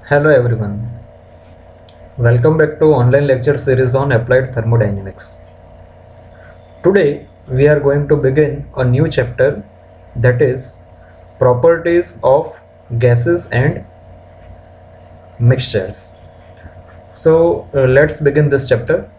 Hello everyone. Welcome back to online lecture series on applied thermodynamics. Today we are going to begin a new chapter, that is properties of gases and mixtures. So let's begin this chapter.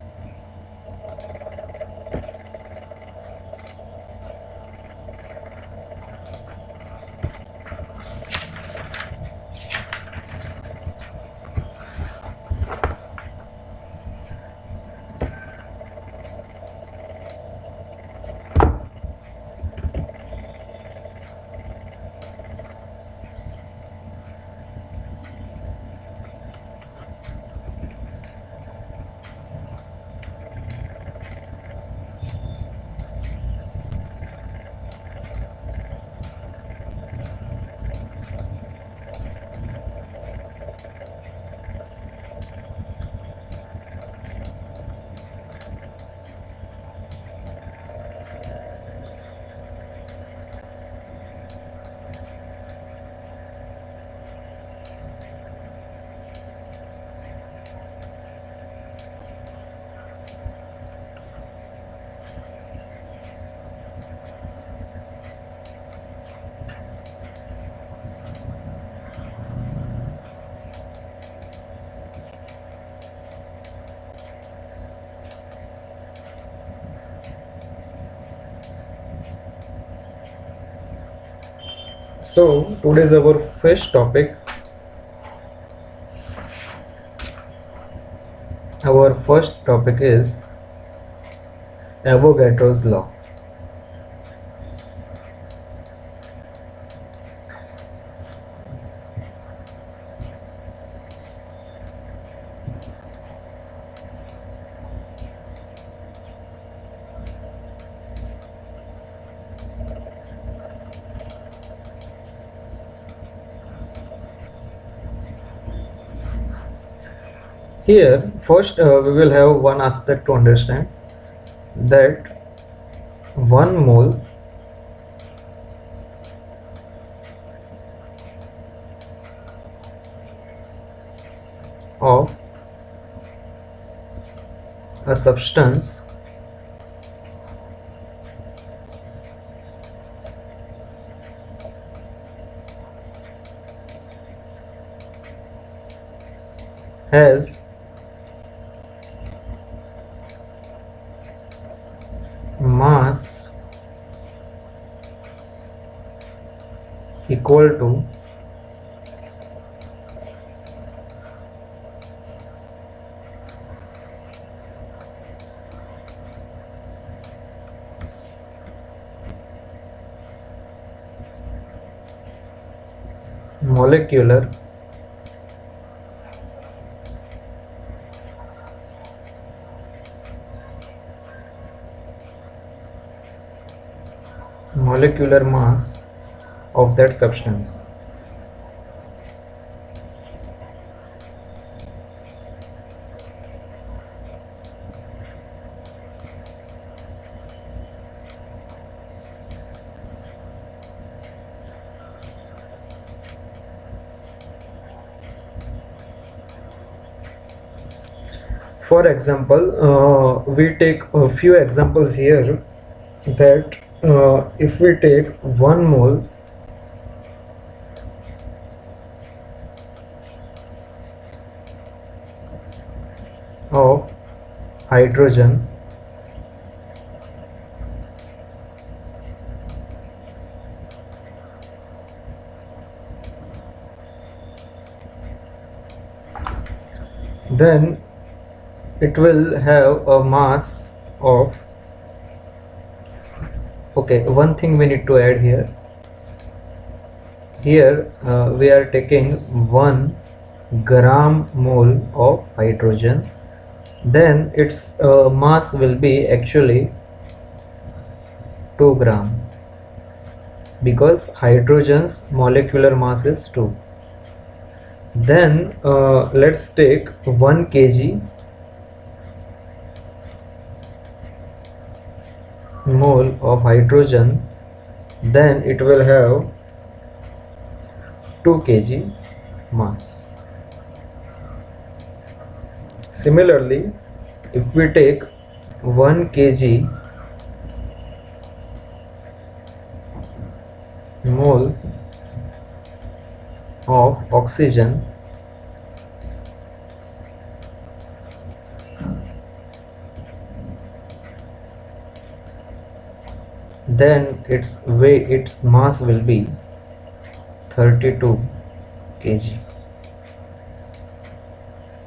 So today's our first topic. Our first topic is Avogadro's law. Here first we will have one aspect to understand, that 1 mole of a substance has mass equal to molecular mass of that substance. For example, we take a few examples here, that if we take 1 mole of hydrogen, then it will have a mass of, okay, one thing we need to add here. Here we are taking 1 gram mole of hydrogen, then its mass will be actually 2 gram, because hydrogen's molecular mass is 2. Then let's take 1 kg mole of hydrogen, then it will have 2 kg mass. Similarly, if we take 1 kg mole of oxygen, then its mass will be 32 kg.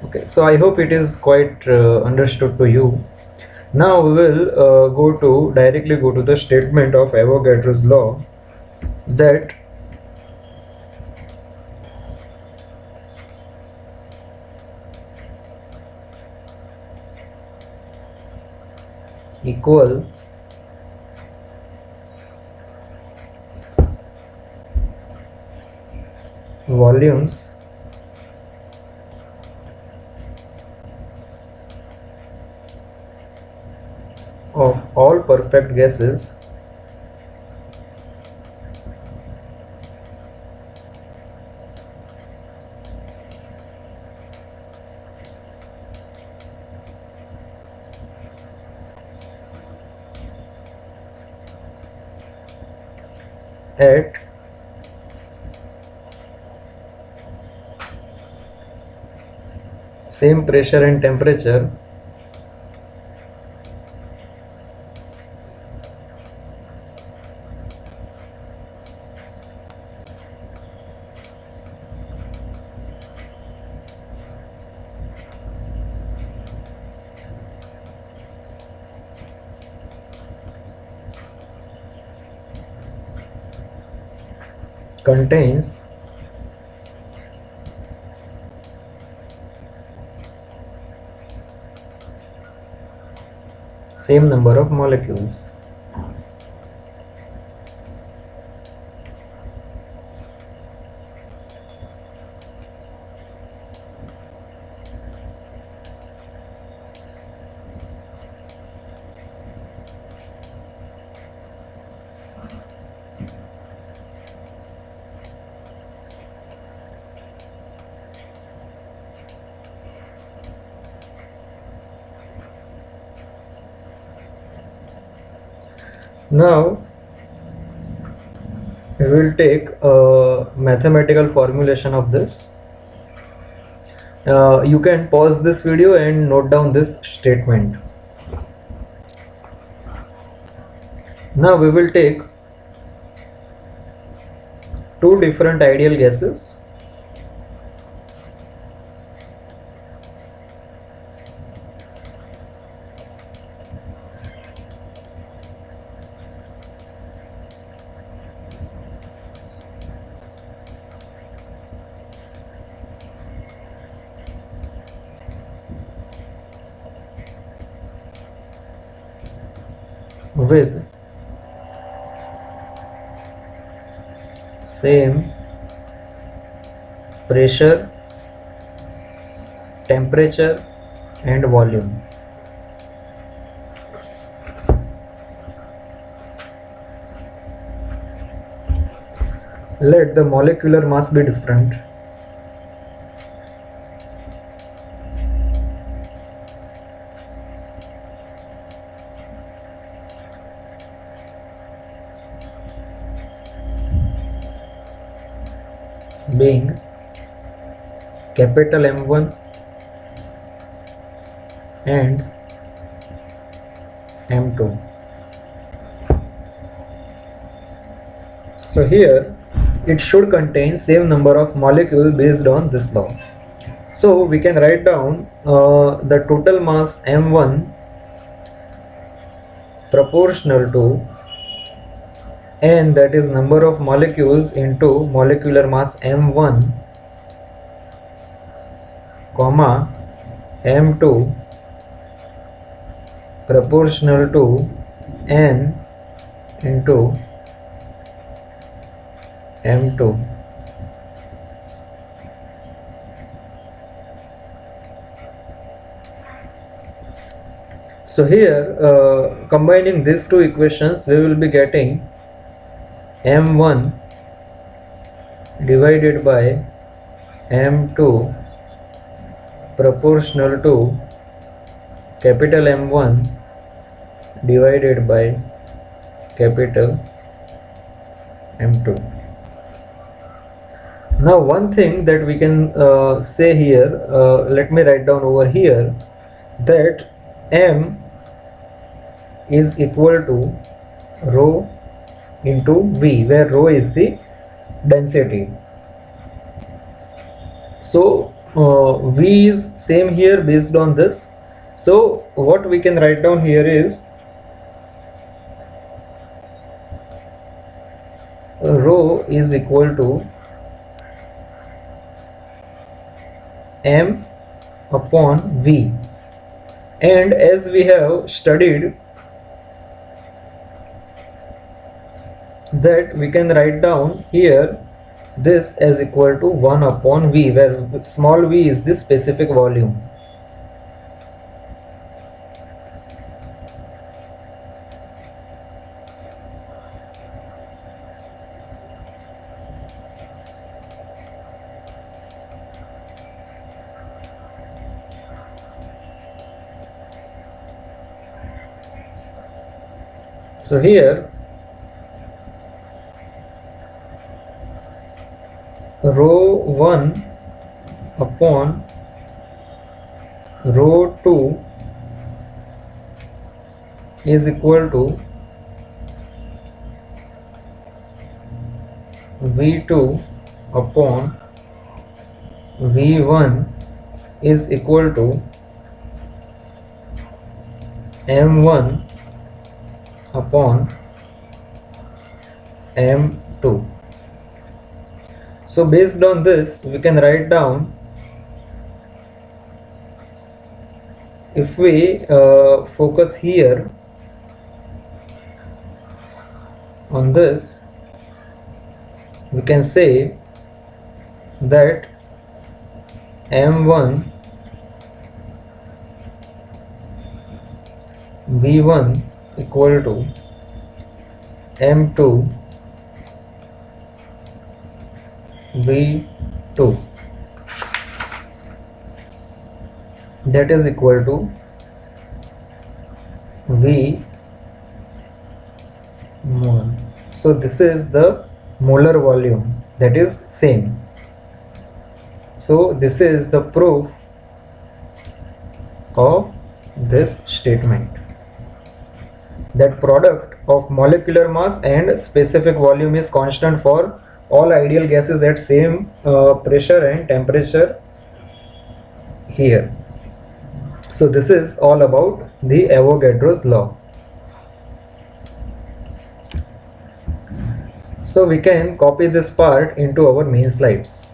Okay, so I hope it is quite understood to you. Now we will directly go to the statement of Avogadro's law, that equal volumes of all perfect gases at same pressure and temperature contains same number of molecules. Now we will take a mathematical formulation of this. You can pause this video and note down this statement. Now we will take two different ideal gases, with same pressure, temperature and volume. Let the molecular mass be different. Being capital M1 and M2. So here it should contain same number of molecules based on this law. So we can write down the total mass M1 proportional to N, that is number of molecules, into molecular mass M1 comma M2 proportional to N into M2. So here combining these two equations, we will be getting M1 divided by M2 proportional to capital M1 divided by capital M2. Now one thing that we can say here, let me write down over here, that M is equal to rho into V, where rho is the density. So V is same here based on this. So what we can write down here is rho is equal to M upon V, and as we have studied that we can write down here this as equal to 1 upon V, where small v is the specific volume. So here rho 1 upon rho 2 is equal to V2 upon V1 is equal to M1 upon M2. So based on this we can write down, if we focus here on this, we can say that M1 V1 equal to M2 V2, that is equal to V1. So this is the molar volume, that is same. So this is the proof of this statement, that product of molecular mass and specific volume is constant for all ideal gases at same pressure and temperature here. So this is all about the Avogadro's law. So we can copy this part into our main slides.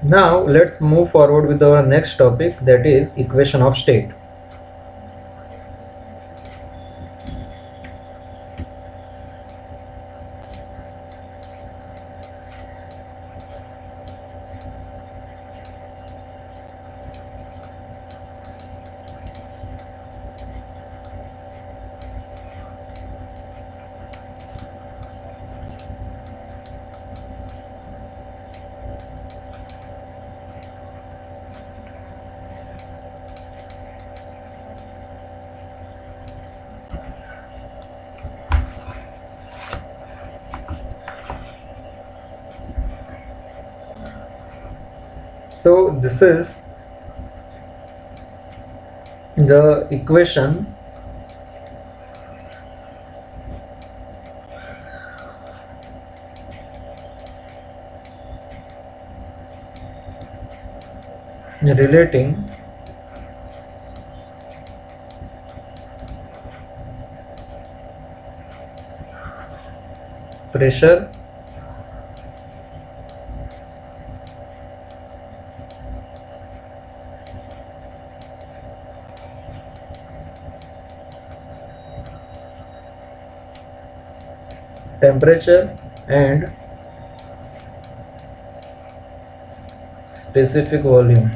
Now let's move forward with our next topic, that is equation of state. So this is the equation relating pressure temperature and specific volume.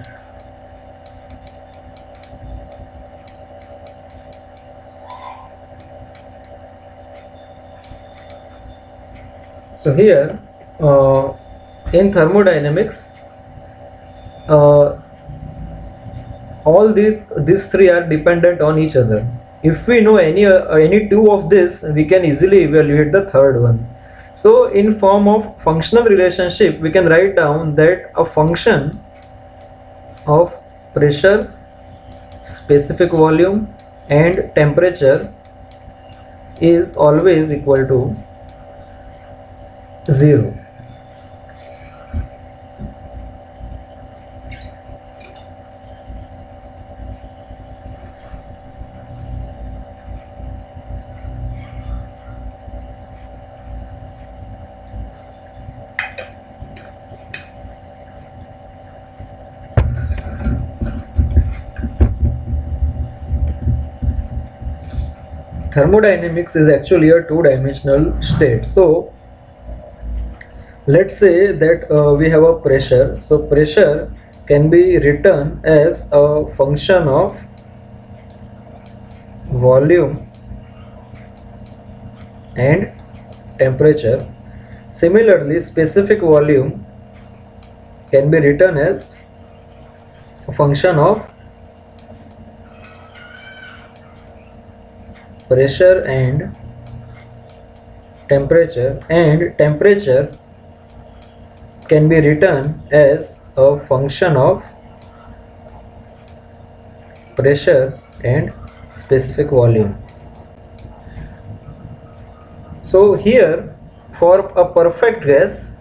So here in thermodynamics, all these three are dependent on each other. If we know any two of this, we can easily evaluate the third one. So in form of functional relationship, we can write down that a function of pressure, specific volume and temperature is always equal to 0. Thermodynamics is actually a two-dimensional state. So let's say that we have a pressure. So pressure can be written as a function of volume and temperature. Similarly, specific volume can be written as a function of pressure and temperature, and temperature can be written as a function of pressure and specific volume. So here, for a perfect gas,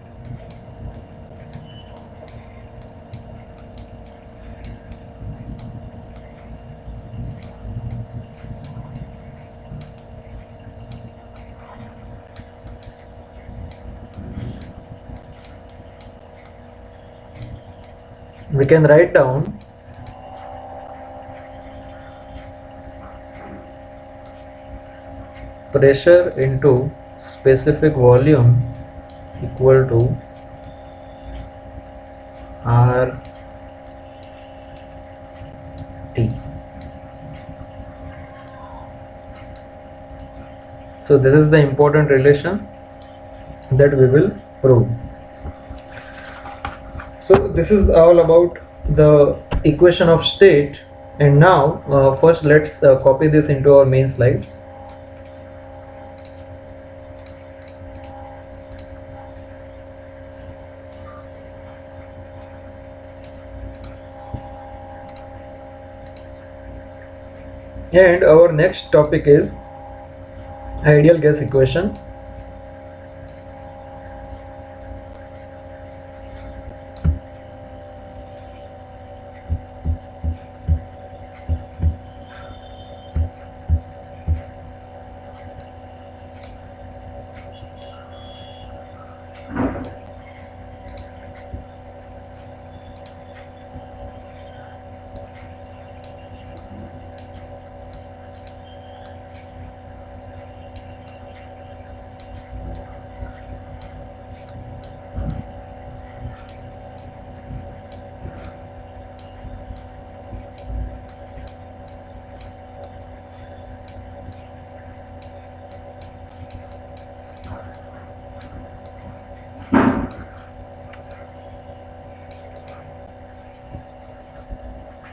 we can write down pressure into specific volume equal to RT. So this is the important relation that we will prove. So this is all about the equation of state, and now first let's copy this into our main slides. And our next topic is ideal gas equation.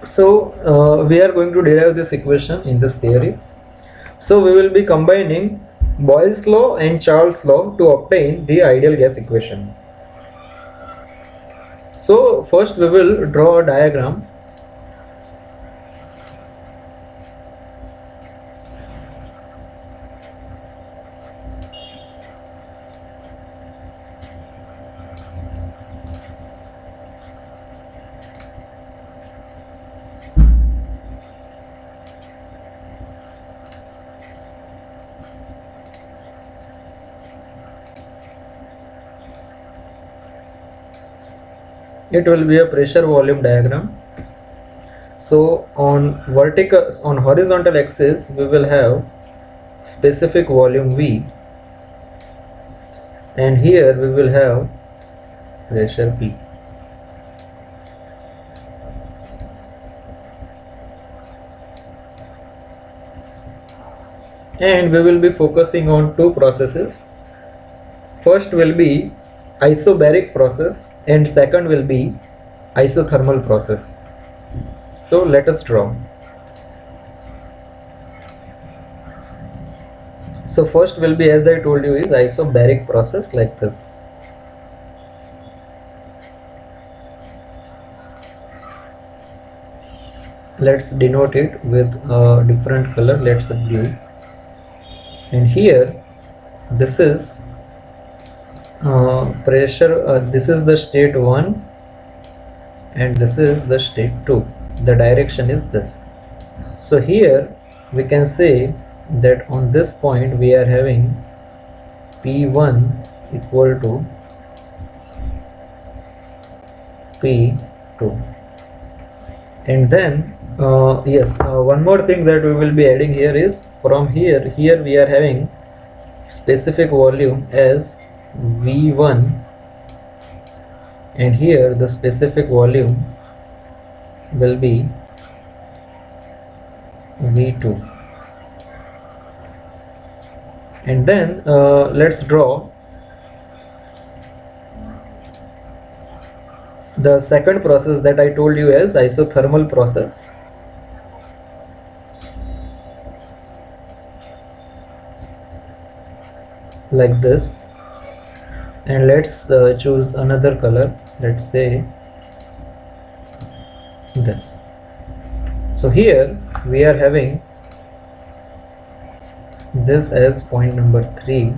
So we are going to derive this equation in this theory. So we will be combining Boyle's law and Charles' law to obtain the ideal gas equation. So first we will draw a diagram. It will be a pressure volume diagram. So on horizontal axis we will have specific volume V, and here we will have pressure P. And we will be focusing on two processes. First will be isobaric process and second will be isothermal process. So let us draw. So first will be, as I told you, is isobaric process like this. Let's denote it with a different color. Let's say blue. And here this is pressure, this is the state 1 and this is the state 2. The direction is this. So here we can say that on this point we are having P1 equal to P2. And then one more thing that we will be adding here is, from here we are having specific volume as V1 and here the specific volume will be V2. And then let's draw the second process that I told you as isothermal process. Like this, and let's choose another color, let's say this. So here we are having this as point number 3,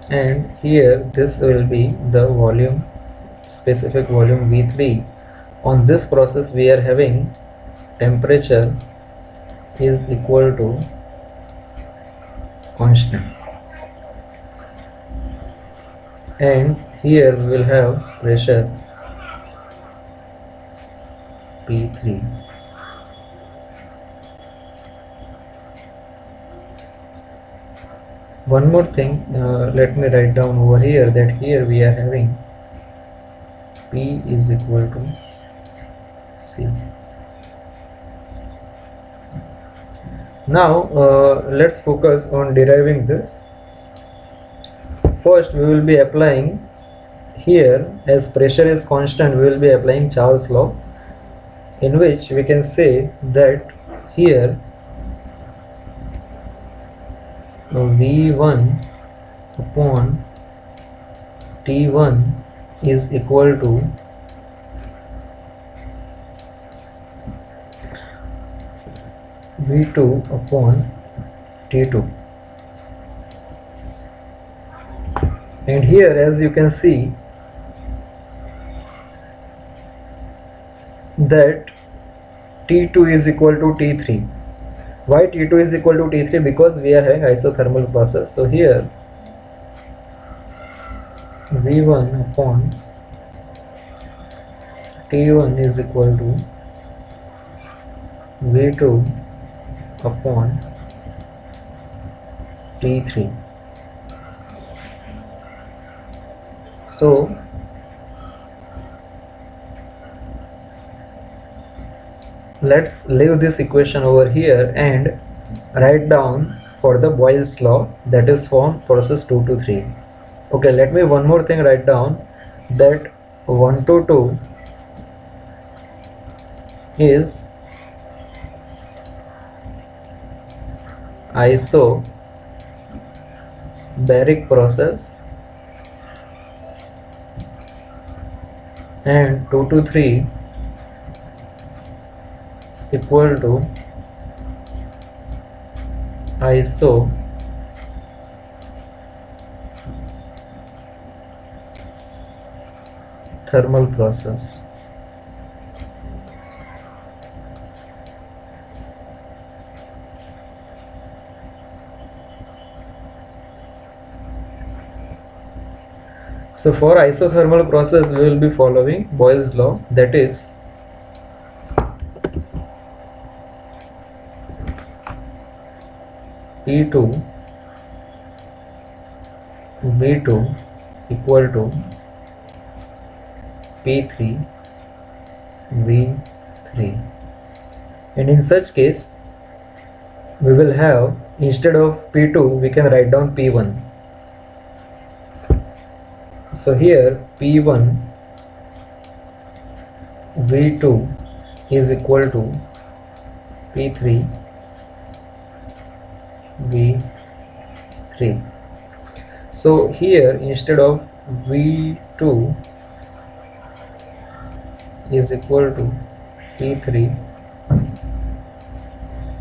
and here this will be the volume, specific volume V3. On this process we are having temperature is equal to constant, and here we will have pressure P3. One more thing, let me write down over here that here we are having P is equal to C. Now let's focus on deriving this. First we will be applying here, as pressure is constant, we will be applying Charles' law, in which we can say that here V1 upon T1 is equal to V2 upon T2. And here, as you can see, that T2 is equal to T3. Why T2 is equal to T3? Because we are having isothermal process. So here V1 upon T1 is equal to V2 upon T3. So let's leave this equation over here and write down for the Boyle's law, that is from process 2 to 3. Okay, let me one more thing write down, that 1 to 2 is isobaric process and 2 to 3 equal to isothermal process. So for isothermal process we will be following Boyle's law, that is P2 V2 equal to P3 V3, and in such case we will have, instead of P2 we can write down P1. So here P1 V2 is equal to P3 V3. So here instead of V2 is equal to P3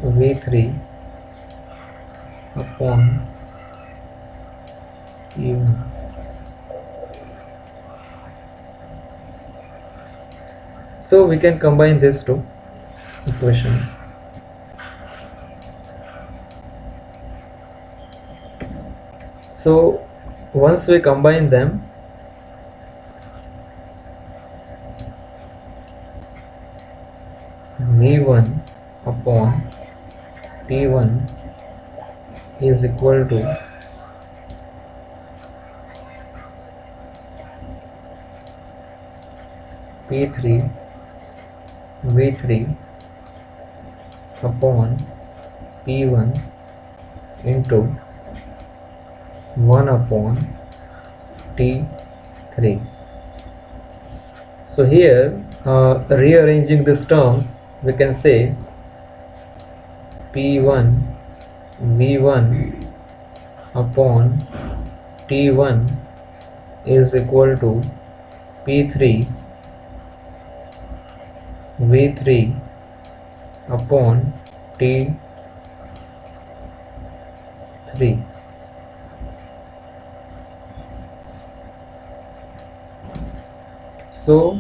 V3 upon P1. So we can combine these two equations. So once we combine them, V1 upon P1 is equal to P3 V3 upon P1 into 1 upon T3. So here rearranging these terms, we can say P1 V1 upon T1 is equal to P3 V3 upon T3. So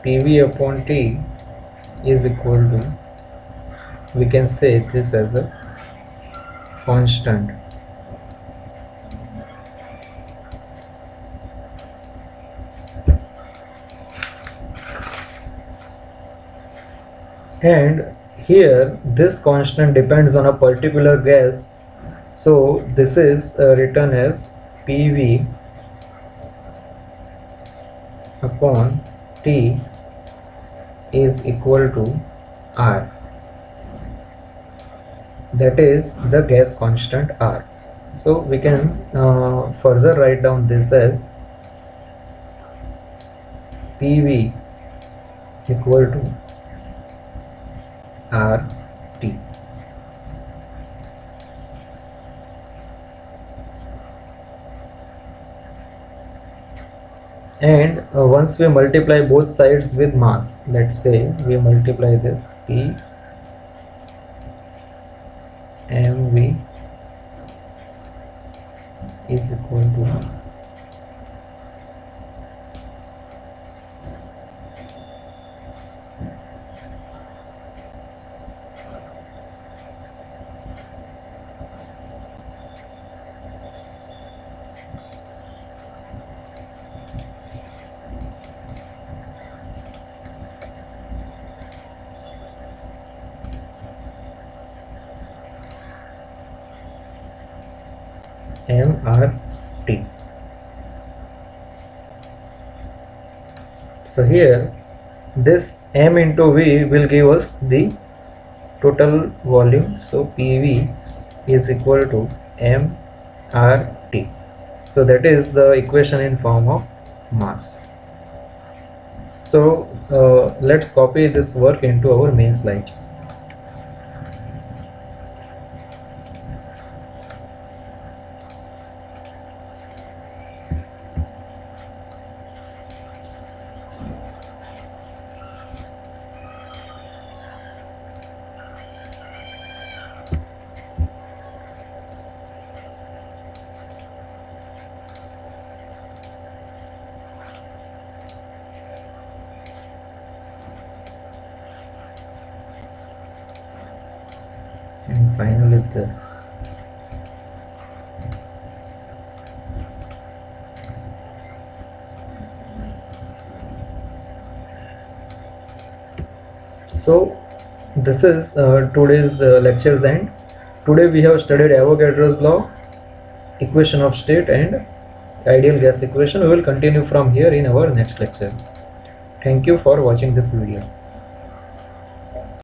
PV upon T is equal to, we can say this as a constant. And here this constant depends on a particular gas, so this is written as PV upon T is equal to R, that is the gas constant R. So we can further write down this as PV equal to RT. And once we multiply both sides with mass, let's say we multiply this P mv is equal to mRT. So here this m into v will give us the total volume, so PV is equal to mRT. So that is the equation in form of mass. So let's copy this work into our main slides. And finally this. So this is today's lecture's end. Today we have studied Avogadro's law, equation of state, and ideal gas equation. We will continue from here in our next lecture. Thank you for watching this video.